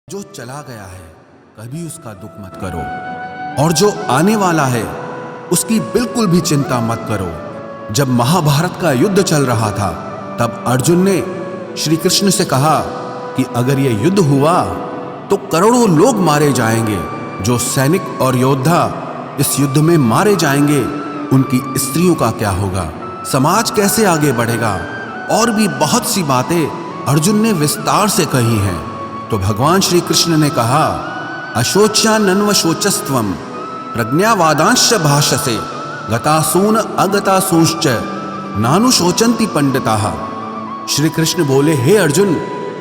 जो चला गया है कभी उसका दुख मत करो, और जो आने वाला है उसकी बिल्कुल भी चिंता मत करो। जब महाभारत का युद्ध चल रहा था तब अर्जुन ने श्री कृष्ण से कहा कि अगर यह युद्ध हुआ तो करोड़ों लोग मारे जाएंगे। जो सैनिक और योद्धा इस युद्ध में मारे जाएंगे उनकी स्त्रियों का क्या होगा, समाज कैसे आगे बढ़ेगा। और भी बहुत सी बातें अर्जुन ने विस्तार से कही हैं। तो भगवान श्री कृष्ण ने कहा, अशोच्यानन्व शोचस्त्वम प्रज्ञावादांश्च भाषसे गतासून अगतासूंश्च नानु शोचंति पंडिताः। श्री कृष्ण बोले, हे अर्जुन,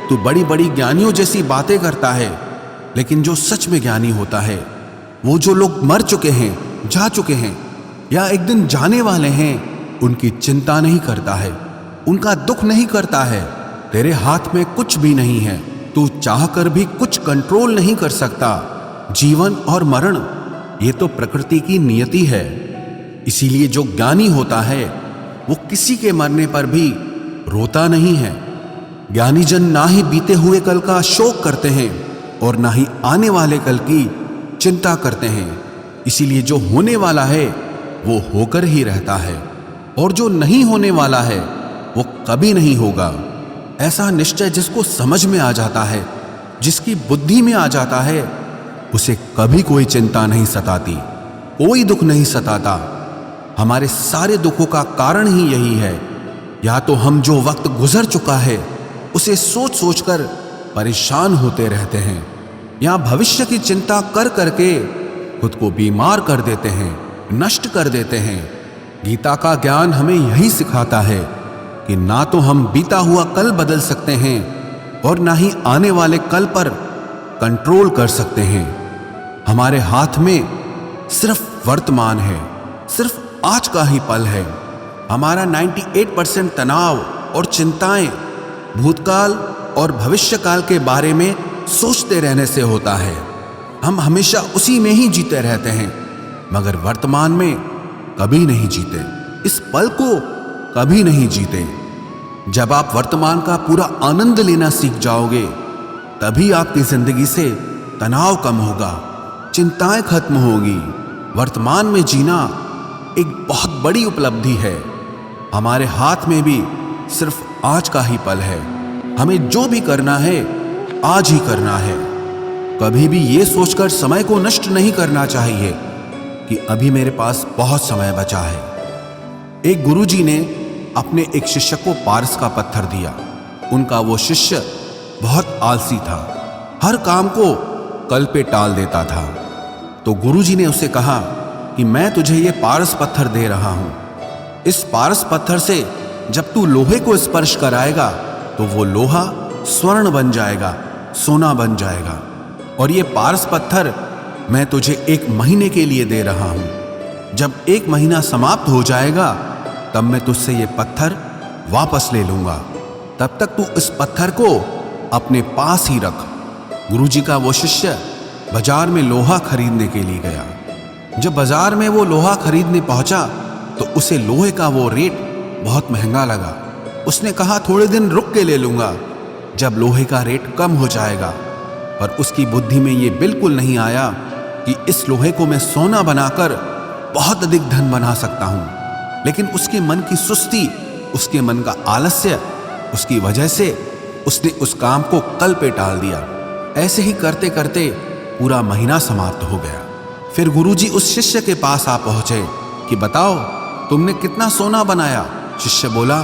तू बड़ी बड़ी ज्ञानियों जैसी बातें करता है, लेकिन जो सच में ज्ञानी होता है, वो जो लोग मर चुके हैं, जा चुके हैं या एक दिन जाने वाले हैं, उनकी चिंता नहीं करता है, उनका दुख नहीं करता है। तेरे हाथ में कुछ भी नहीं है, तू चाहकर भी कुछ कंट्रोल नहीं कर सकता। जीवन और मरण ये तो प्रकृति की नियति है। इसीलिए जो ज्ञानी होता है वो किसी के मरने पर भी रोता नहीं है। ज्ञानी जन ना ही बीते हुए कल का शोक करते हैं और ना ही आने वाले कल की चिंता करते हैं। इसीलिए जो होने वाला है वो होकर ही रहता है, और जो नहीं होने वाला है वो कभी नहीं होगा। ऐसा निश्चय जिसको समझ में आ जाता है, जिसकी बुद्धि में आ जाता है, उसे कभी कोई चिंता नहीं सताती, कोई दुख नहीं सताता। हमारे सारे दुखों का कारण ही यही है। या तो हम जो वक्त गुजर चुका है उसे सोच सोचकर परेशान होते रहते हैं, या भविष्य की चिंता कर करके खुद को बीमार कर देते हैं, नष्ट कर देते हैं। गीता का ज्ञान हमें यही सिखाता है कि ना तो हम बीता हुआ कल बदल सकते हैं और ना ही आने वाले कल पर कंट्रोल कर सकते हैं। हमारे हाथ में सिर्फ वर्तमान है, सिर्फ आज का ही पल है। हमारा 98% तनाव और चिंताएं भूतकाल और भविष्यकाल के बारे में सोचते रहने से होता है। हम हमेशा उसी में ही जीते रहते हैं, मगर वर्तमान में कभी नहीं जीते, इस पल को कभी नहीं जीते। जब आप वर्तमान का पूरा आनंद लेना सीख जाओगे तभी आपकी जिंदगी से तनाव कम होगा, चिंताएं खत्म होगी। वर्तमान में जीना एक बहुत बड़ी उपलब्धि है। हमारे हाथ में भी सिर्फ आज का ही पल है। हमें जो भी करना है आज ही करना है। कभी भी ये सोचकर समय को नष्ट नहीं करना चाहिए कि अभी मेरे पास बहुत समय बचा है। एक गुरुजी ने अपने एक शिष्य को पारस का पत्थर दिया। उनका वो शिष्य बहुत आलसी था, हर काम को कल पे टाल देता था। तो गुरुजी ने उसे कहा कि मैं तुझे ये पारस पत्थर दे रहा हूं। इस पारस पत्थर से जब तू लोहे को स्पर्श कराएगा तो वो लोहा स्वर्ण बन जाएगा, सोना बन जाएगा। और ये पारस पत्थर मैं तुझे 1 महीने के लिए दे रहा हूं। जब 1 महीना समाप्त हो जाएगा तब मैं तुझसे ये पत्थर वापस ले लूंगा। तब तक तू इस पत्थर को अपने पास ही रख। गुरुजी का वो शिष्य बाजार में लोहा खरीदने के लिए गया। जब बाजार में वो लोहा खरीदने पहुंचा तो उसे लोहे का वो रेट बहुत महंगा लगा। उसने कहा, थोड़े दिन रुक के ले लूंगा जब लोहे का रेट कम हो जाएगा। पर उसकी बुद्धि में ये बिल्कुल नहीं आया कि इस लोहे को मैं सोना बनाकर बहुत अधिक धन बना सकता हूं। लेकिन उसके मन की सुस्ती, उसके मन का आलस्य, उसकी वजह से उसने उस काम को कल पे टाल दिया। ऐसे ही करते करते पूरा महीना समाप्त हो गया। फिर गुरुजी उस शिष्य के पास आ पहुंचे कि बताओ तुमने कितना सोना बनाया। शिष्य बोला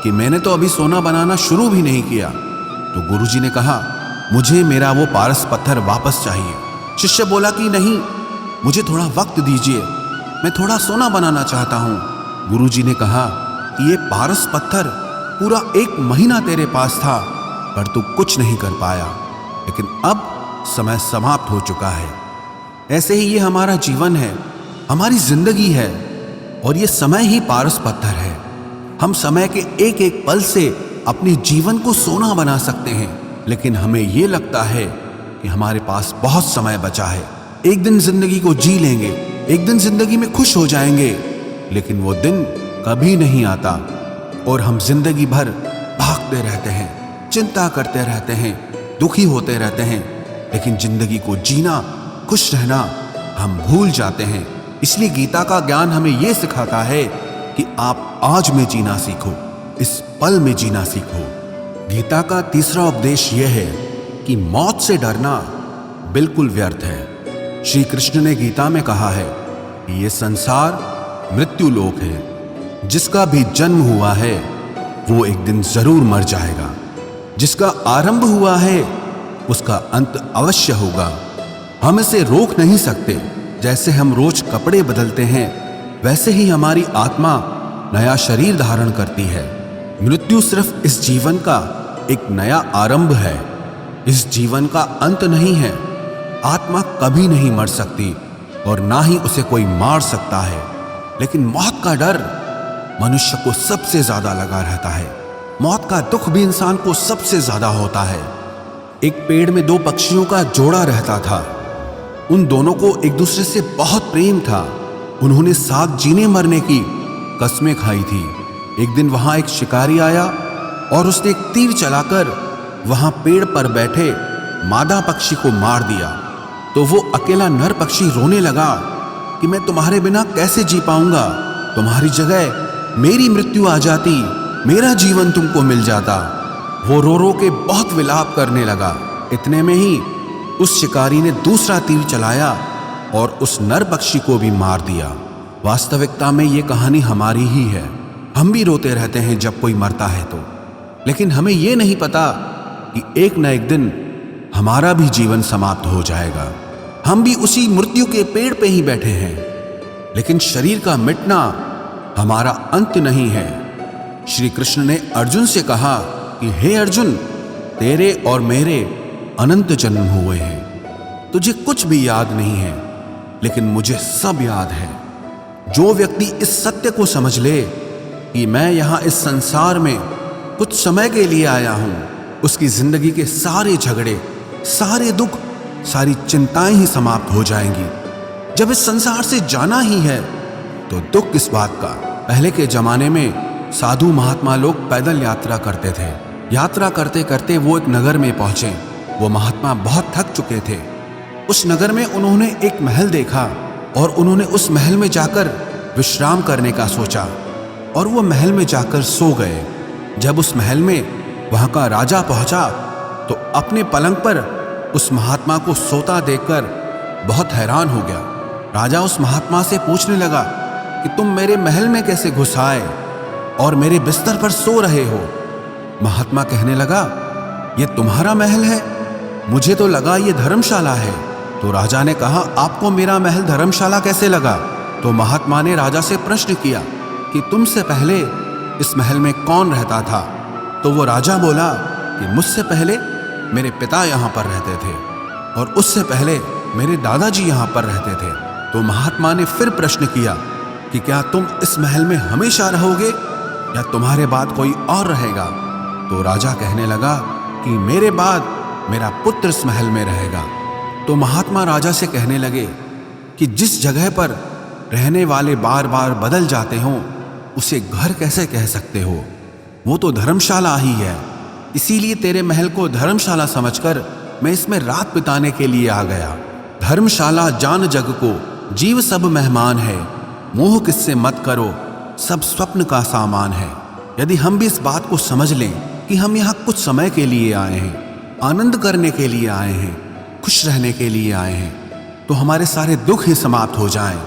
कि मैंने तो अभी सोना बनाना शुरू भी नहीं किया। तो गुरुजी ने कहा, मुझे मेरा वो पारस पत्थर वापस चाहिए। शिष्य बोला कि नहीं, मुझे थोड़ा वक्त दीजिए, मैं थोड़ा सोना बनाना चाहता हूं। गुरुजी ने कहा कि ये पारस पत्थर पूरा 1 महीना तेरे पास था पर तू कुछ नहीं कर पाया, लेकिन अब समय समाप्त हो चुका है। ऐसे ही ये हमारा जीवन है, हमारी जिंदगी है, और ये समय ही पारस पत्थर है। हम समय के एक एक पल से अपने जीवन को सोना बना सकते हैं, लेकिन हमें ये लगता है कि हमारे पास बहुत समय बचा है, एक दिन जिंदगी को जी लेंगे, एक दिन जिंदगी में खुश हो जाएंगे। लेकिन वो दिन कभी नहीं आता और हम जिंदगी भर भागते रहते हैं, चिंता करते रहते हैं, दुखी होते रहते हैं। लेकिन जिंदगी को जीना, खुश रहना हम भूल जाते हैं। इसलिए गीता का ज्ञान हमें यह सिखाता है कि आप आज में जीना सीखो, इस पल में जीना सीखो। गीता का तीसरा उपदेश यह है कि मौत से डरना बिल्कुल व्यर्थ है। श्री कृष्ण ने गीता में कहा है कि यह संसार मृत्यु लोक है। जिसका भी जन्म हुआ है वो एक दिन जरूर मर जाएगा। जिसका आरंभ हुआ है उसका अंत अवश्य होगा। हम इसे रोक नहीं सकते। जैसे हम रोज कपड़े बदलते हैं वैसे ही हमारी आत्मा नया शरीर धारण करती है। मृत्यु सिर्फ इस जीवन का एक नया आरंभ है, इस जीवन का अंत नहीं है। आत्मा कभी नहीं मर सकती और ना ही उसे कोई मार सकता है। लेकिन मौत का डर मनुष्य को सबसे ज्यादा लगा रहता है। मौत का दुख भी इंसान को सबसे ज्यादा होता है। एक पेड़ में दो पक्षियों का जोड़ा रहता था। उन दोनों को एक दूसरे से बहुत प्रेम था। उन्होंने साथ जीने मरने की कस्में खाई थी। एक दिन वहां एक शिकारी आया और उसने एक तीर चलाकर वहां पेड़ पर बैठे मादा पक्षी को मार दिया। तो वो अकेला नर पक्षी रोने लगा कि मैं तुम्हारे बिना कैसे जी पाऊंगा। तुम्हारी जगह मेरी मृत्यु आ जाती, मेरा जीवन तुमको मिल जाता। वो रो रो के बहुत विलाप करने लगा। इतने में ही उस शिकारी ने दूसरा तीर चलाया और उस नर पक्षी को भी मार दिया। वास्तविकता में ये कहानी हमारी ही है। हम भी रोते रहते हैं जब कोई मरता है तो, लेकिन हमें ये नहीं पता कि एक न एक दिन हमारा भी जीवन समाप्त हो जाएगा। हम भी उसी मृत्यु के पेड़ पे ही बैठे हैं। लेकिन शरीर का मिटना हमारा अंत नहीं है। श्री कृष्ण ने अर्जुन से कहा कि हे अर्जुन, तेरे और मेरे अनंत जन्म हुए हैं। तुझे कुछ भी याद नहीं है, लेकिन मुझे सब याद है। जो व्यक्ति इस सत्य को समझ ले कि मैं यहां इस संसार में कुछ समय के लिए आया हूं, उसकी जिंदगी के सारे झगड़े, सारे दुख, सारी चिंताएं ही समाप्त हो जाएंगी। जब इस संसार से जाना ही है तो दुख किस बात का। पहले के जमाने में साधु महात्मा लोग पैदल यात्रा करते थे। यात्रा करते करते वो एक नगर में पहुंचे। वो महात्मा बहुत थक चुके थे। उस नगर में उन्होंने एक महल देखा और उन्होंने उस महल में जाकर विश्राम करने का सोचा और वो महल में जाकर सो गए। जब उस महल में वहां का राजा पहुंचा तो अपने पलंग पर उस महात्मा को सोता देखकर बहुत हैरान हो गया। राजा उस महात्मा से पूछने लगा कि तुम मेरे महल में कैसे घुस आए और मेरे बिस्तर पर सो रहे हो। महात्मा कहने लगा, ये तुम्हारा महल है? मुझे तो लगा ये धर्मशाला है। तो राजा ने कहा, आपको मेरा महल धर्मशाला कैसे लगा? तो महात्मा ने राजा से प्रश्न किया कि तुमसे पहले इस महल में कौन रहता था? तो वो राजा बोला कि मुझसे पहले मेरे पिता यहाँ पर रहते थे और उससे पहले मेरे दादाजी यहाँ पर रहते थे। तो महात्मा ने फिर प्रश्न किया कि क्या तुम इस महल में हमेशा रहोगे या तुम्हारे बाद कोई और रहेगा? तो राजा कहने लगा कि मेरे बाद मेरा पुत्र इस महल में रहेगा। तो महात्मा राजा से कहने लगे कि जिस जगह पर रहने वाले बार बार बदल जाते हो उसे घर कैसे कह सकते हो? वो तो धर्मशाला ही है। इसीलिए तेरे महल को धर्मशाला समझकर मैं इसमें रात बिताने के लिए आ गया। धर्मशाला जान जग को, जीव सब मेहमान है। मोह किससे मत करो, सब स्वप्न का सामान है। यदि हम भी इस बात को समझ लें कि हम यहाँ कुछ समय के लिए आए हैं, आनंद करने के लिए आए हैं, खुश रहने के लिए आए हैं, तो हमारे सारे दुख ही समाप्त हो जाएं।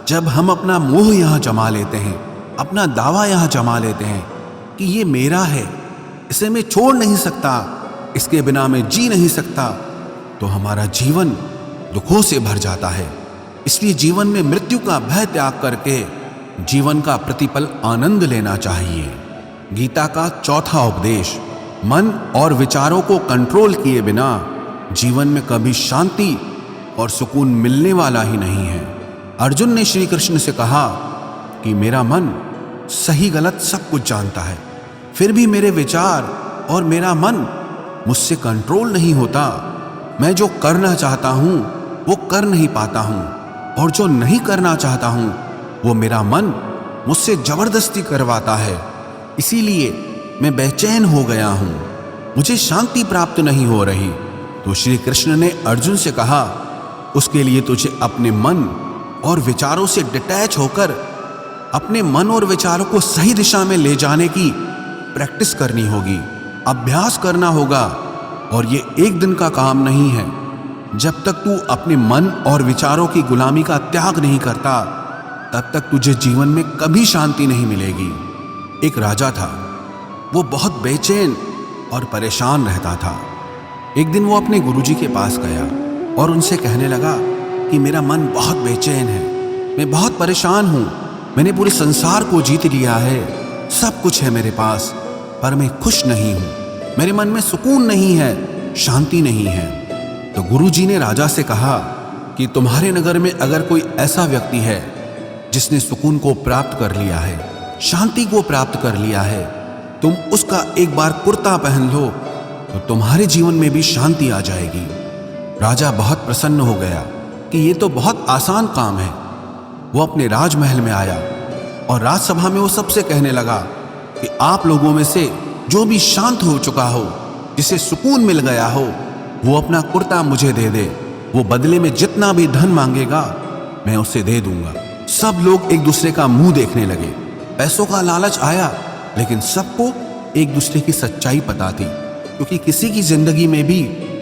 जब हम अपना मोह यहाँ जमा लेते हैं, अपना दावा यहाँ जमा लेते हैं कि ये मेरा है, इसे मैं छोड़ नहीं सकता, इसके बिना मैं जी नहीं सकता, तो हमारा जीवन दुखों से भर जाता है। इसलिए जीवन में मृत्यु का भय त्याग करके जीवन का प्रतिपल आनंद लेना चाहिए। गीता का चौथा उपदेश, मन और विचारों को कंट्रोल किए बिना जीवन में कभी शांति और सुकून मिलने वाला ही नहीं है। अर्जुन ने श्री कृष्ण से कहा कि मेरा मन सही गलत सब कुछ जानता है, फिर भी मेरे विचार और मेरा मन मुझसे कंट्रोल नहीं होता। मैं जो करना चाहता हूँ वो कर नहीं पाता हूँ और जो नहीं करना चाहता हूँ वो मेरा मन मुझसे जबरदस्ती करवाता है। इसीलिए मैं बेचैन हो गया हूँ, मुझे शांति प्राप्त नहीं हो रही। तो श्री कृष्ण ने अर्जुन से कहा, उसके लिए तुझे अपने मन और विचारों से डिटैच होकर अपने मन और विचारों को सही दिशा में ले जाने की प्रैक्टिस करनी होगी, अभ्यास करना होगा। और ये एक दिन का काम नहीं है। जब तक तू अपने मन और विचारों की गुलामी का त्याग नहीं करता, तब तक तुझे जीवन में कभी शांति नहीं मिलेगी। एक राजा था, वो बहुत बेचैन और परेशान रहता था। एक दिन वो अपने गुरुजी के पास गया और उनसे कहने लगा कि मेरा मन बहुत बेचैन है, मैं बहुत परेशान हूँ, मैंने पूरे संसार को जीत लिया है, सब कुछ है मेरे पास, पर मैं खुश नहीं हूँ, मेरे मन में सुकून नहीं है, शांति नहीं है। तो गुरुजी ने राजा से कहा कि तुम्हारे नगर में अगर कोई ऐसा व्यक्ति है जिसने सुकून को प्राप्त कर लिया है, शांति को प्राप्त कर लिया है, तुम उसका एक बार कुर्ता पहन लो तो तुम्हारे जीवन में भी शांति आ जाएगी। राजा बहुत प्रसन्न हो गया कि ये तो बहुत आसान काम है। वो अपने राजमहल में आया और राजसभा में वो सबसे कहने लगा कि आप लोगों में से जो भी शांत हो चुका हो, जिसे सुकून मिल गया हो, वो अपना कुर्ता मुझे दे दे। वो बदले में जितना भी धन मांगेगा मैं उसे दे दूंगा। सब लोग एक दूसरे का मुंह देखने लगे। पैसों का लालच आया, लेकिन सबको एक दूसरे की सच्चाई पता थी, क्योंकि किसी की जिंदगी में भी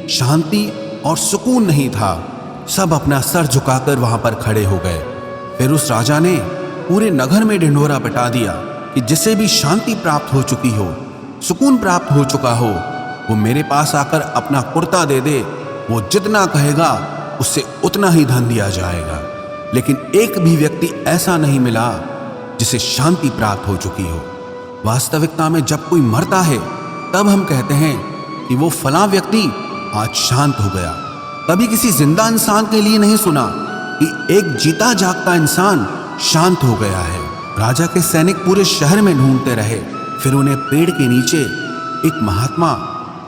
शांति और सुकून नहीं था। सब अपना सर झुकाकर वहां पर खड़े हो गए। फिर उस राजा ने पूरे नगर में ढिंढोरा पिटा दिया कि जिसे भी शांति प्राप्त हो चुकी हो, सुकून प्राप्त हो चुका हो, वो मेरे पास आकर अपना कुर्ता दे दे। वो जितना कहेगा उससे उतना ही धन दिया जाएगा। लेकिन एक भी व्यक्ति ऐसा नहीं मिला जिसे शांति प्राप्त हो चुकी हो। वास्तविकता में जब कोई मरता है तब हम कहते हैं कि वो फलां व्यक्ति आज शांत हो गया। कभी किसी जिंदा इंसान के लिए नहीं सुना कि एक जीता जागता इंसान शांत हो गया है। राजा के सैनिक पूरे शहर में ढूंढते रहे। फिर उन्हें पेड़ के नीचे एक महात्मा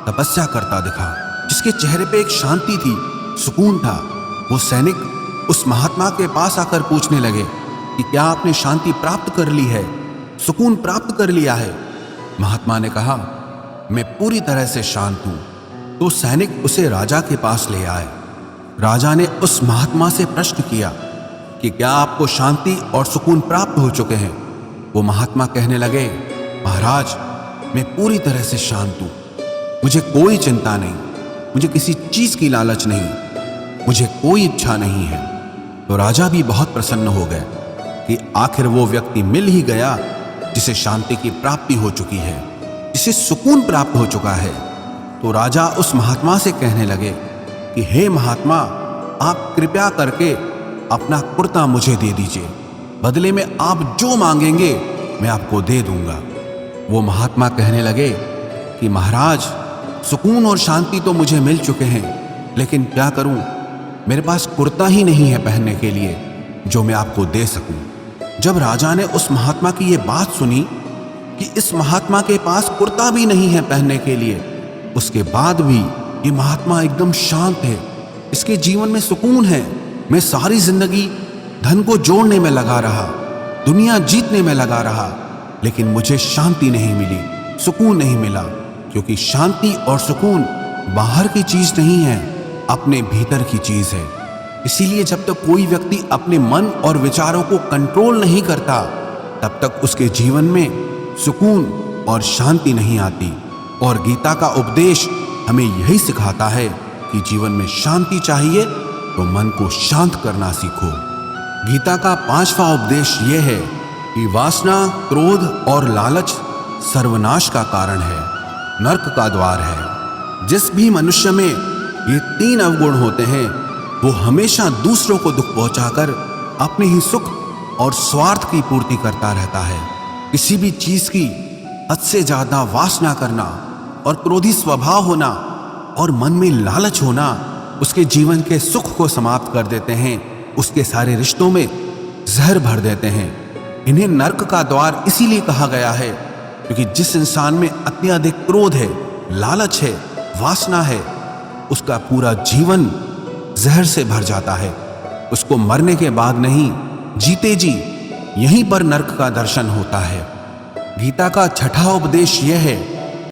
तपस्या करता दिखा, जिसके चेहरे पे एक शांति थी, सुकून था। वो सैनिक उस महात्मा के पास आकर पूछने लगे कि क्या आपने शांति प्राप्त कर ली है, सुकून प्राप्त कर लिया है? महात्मा ने कहा, मैं पूरी तरह से शांत हूं। तो सैनिक उसे राजा के पास ले आए। राजा ने उस महात्मा से प्रश्न किया कि क्या आपको शांति और सुकून प्राप्त हो चुके हैं? वो महात्मा कहने लगे, महाराज, मैं पूरी तरह से शांत हूं, मुझे कोई चिंता नहीं, मुझे किसी चीज की लालच नहीं, मुझे कोई इच्छा नहीं है। तो राजा भी बहुत प्रसन्न हो गए कि आखिर वो व्यक्ति मिल ही गया जिसे शांति की प्राप्ति हो चुकी है, जिसे सुकून प्राप्त हो चुका है। तो राजा उस महात्मा से कहने लगे कि हे महात्मा, आप कृपया करके अपना कुर्ता मुझे दे दीजिए, बदले में आप जो मांगेंगे मैं आपको दे दूंगा। वो महात्मा कहने लगे कि महाराज, सुकून और शांति तो मुझे मिल चुके हैं, लेकिन क्या करूं, मेरे पास कुर्ता ही नहीं है पहनने के लिए जो मैं आपको दे सकूं। जब राजा ने उस महात्मा की ये बात सुनी कि इस महात्मा के पास कुर्ता भी नहीं है पहनने के लिए, उसके बाद भी ये महात्मा एकदम शांत है, इसके जीवन में सुकून है। मैं सारी जिंदगी धन को जोड़ने में लगा रहा, दुनिया जीतने में लगा रहा, लेकिन मुझे शांति नहीं मिली, सुकून नहीं मिला। क्योंकि शांति और सुकून बाहर की चीज नहीं है, अपने भीतर की चीज है। इसीलिए जब तक कोई व्यक्ति अपने मन और विचारों को कंट्रोल नहीं करता, तब तक उसके जीवन में सुकून और शांति नहीं आती। और गीता का उपदेश हमें यही सिखाता है कि जीवन में शांति चाहिए तो मन को शांत करना सीखो। गीता का 5वां उपदेश यह है कि वासना, क्रोध और लालच सर्वनाश का कारण है, नरक का द्वार है। जिस भी मनुष्य में ये 3 अवगुण होते हैं, वो हमेशा दूसरों को दुख पहुंचाकर अपने ही सुख और स्वार्थ की पूर्ति करता रहता है। किसी भी चीज की हद से ज्यादा वासना करना और क्रोधी स्वभाव होना और मन में लालच होना उसके जीवन के सुख को समाप्त कर देते हैं, उसके सारे रिश्तों में जहर भर देते हैं। इन्हें नरक का द्वार इसीलिए कहा गया है क्योंकि जिस इंसान में अत्यधिक क्रोध है, लालच है, वासना है, उसका पूरा जीवन जहर से भर जाता है। उसको मरने के बाद नहीं, जीते जी यहीं पर नरक का दर्शन होता है। गीता का 6वां उपदेश यह है